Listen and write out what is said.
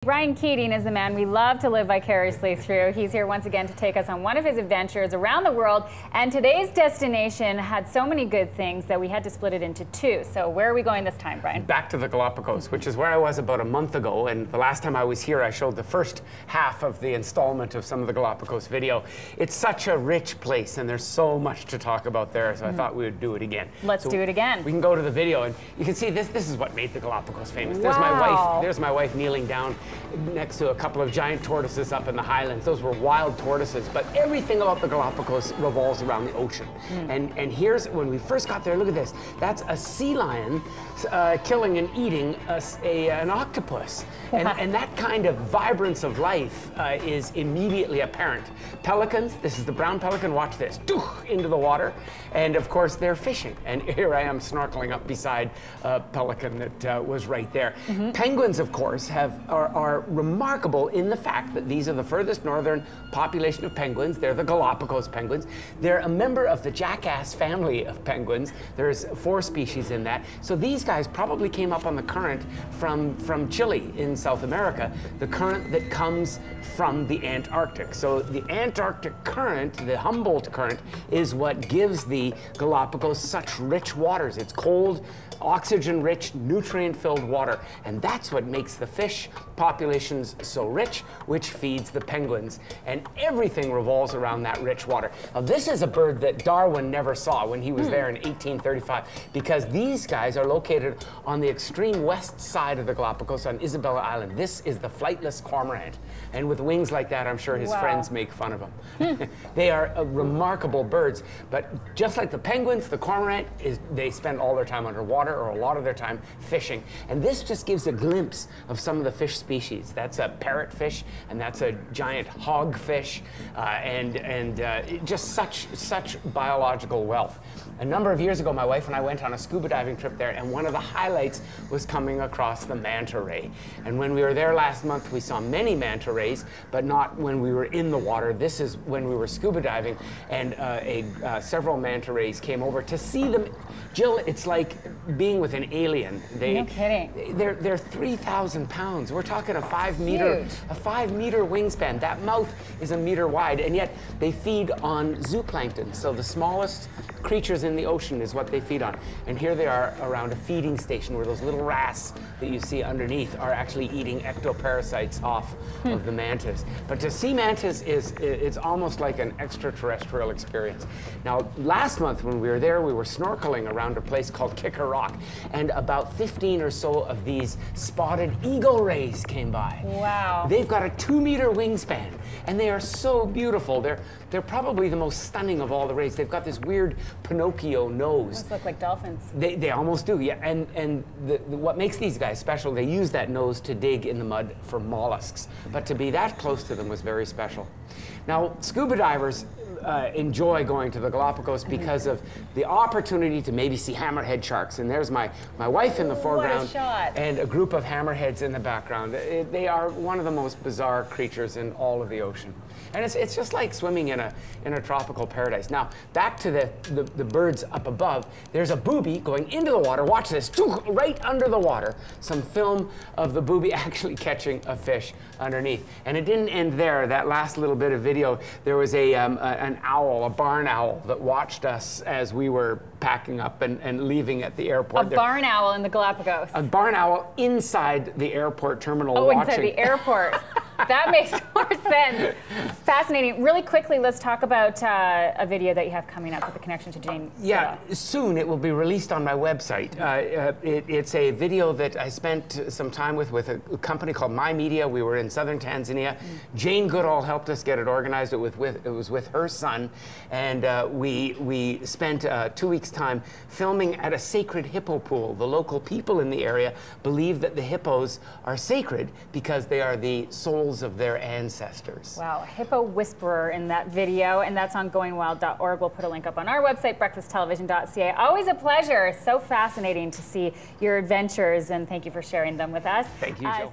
Brian Keating is the man we love to live vicariously through. He's here once again to take us on one of his adventures around the world. And today's destination had so many good things that we had to split it into two. So where are we going this time, Brian? Back to the Galapagos, which is where I was about a month ago. And the last time I was here, I showed the first half of the installment of some of the Galapagos video. It's such a rich place, and there's so much to talk about there. So I thought we would do it again. Let's do it again. We can go to the video, and you can see this is what made the Galapagos famous. Wow. There's my wife kneeling down next to a couple of giant tortoises up in the highlands. Those were wild tortoises, but everything about the Galapagos revolves around the ocean. And here's, when we first got there, look at this. That's a sea lion killing and eating an octopus. And that kind of vibrance of life is immediately apparent. Pelicans, this is the brown pelican, watch this, into the water. And of course, they're fishing. And here I am snorkeling up beside a pelican that was right there. Penguins, of course, are remarkable in the fact that these are the furthest northern population of penguins. They're the Galapagos penguins. They're a member of the jackass family of penguins. There's 4 species in that. So these guys probably came up on the current from Chile in South America, the current that comes from the Antarctic. So the Antarctic current, the Humboldt current, is what gives the Galapagos such rich waters. It's cold, oxygen-rich, nutrient-filled water, and that's what makes the fish populations so rich, which feeds the penguins. And everything revolves around that rich water. Now, this is a bird that Darwin never saw when he was there in 1835, because these guys are located on the extreme west side of the Galapagos on Isabella Island. This is the flightless cormorant, and with wings like that, I'm sure his friends make fun of him. They are remarkable birds, but just like the penguins, the cormorant, they spend all their time underwater, or a lot of their time fishing. And this just gives a glimpse of some of the fish species. That's a parrotfish, and that's a giant hogfish, just such biological wealth. A number of years ago, my wife and I went on a scuba diving trip there, and one of the highlights was coming across the manta ray. And when we were there last month, we saw many manta rays, but not when we were in the water. This is when we were scuba diving, and several manta rays came over to see them. Jill, it's like being with an alien. No kidding. They're 3,000 pounds. We're talking a 5 meter wingspan. That mouth is a meter wide, and yet they feed on zooplankton. So the smallest creatures in the ocean is what they feed on. And here they are around a feeding station where those little wrasse that you see underneath are actually eating ectoparasites off of the mantas. But to see mantas it's almost like an extraterrestrial experience. Now, last month when we were there, we were snorkeling around a place called Kicker Rock, and about 15 or so of these spotted eagle rays came by. Wow. They've got a 2-meter wingspan, and they are so beautiful. They're probably the most stunning of all the rays. They've got this weird Pinocchio nose. Those look like dolphins. They almost do, yeah. And what makes these guys special, they use that nose to dig in the mud for mollusks. But to be that close to them was very special. Now, scuba divers enjoy going to the Galapagos because of the opportunity to maybe see hammerhead sharks. And there's my wife in the foreground, what a shot, and a group of hammerheads in the background. They are one of the most bizarre creatures in all of the ocean. And it's just like swimming in a tropical paradise. Now, back to the birds up above, there's a booby going into the water. Watch this, right under the water. Some film of the booby actually catching a fish underneath. And it didn't end there. That last little bit of video, there was an owl, a barn owl, that watched us as we were packing up and leaving at the airport. A barn owl in the Galapagos. A barn owl inside the airport terminal watching. Inside the airport. That makes more sense. Fascinating. Really quickly, let's talk about a video that you have coming up with a connection to Jane. Yeah, soon it will be released on my website. It's a video that I spent some time with a company called My Media. We were in southern Tanzania. Jane Goodall helped us get it organized. It was with her son, and we spent 2 weeks' time filming at a sacred hippo pool. The local people in the area believe that the hippos are sacred because they are the souls of their ancestors. Wow, hippo whisperer in that video, and that's on goingwild.org. We'll put a link up on our website, breakfasttelevision.ca. Always a pleasure. So fascinating to see your adventures, and thank you for sharing them with us. Thank you, Jill.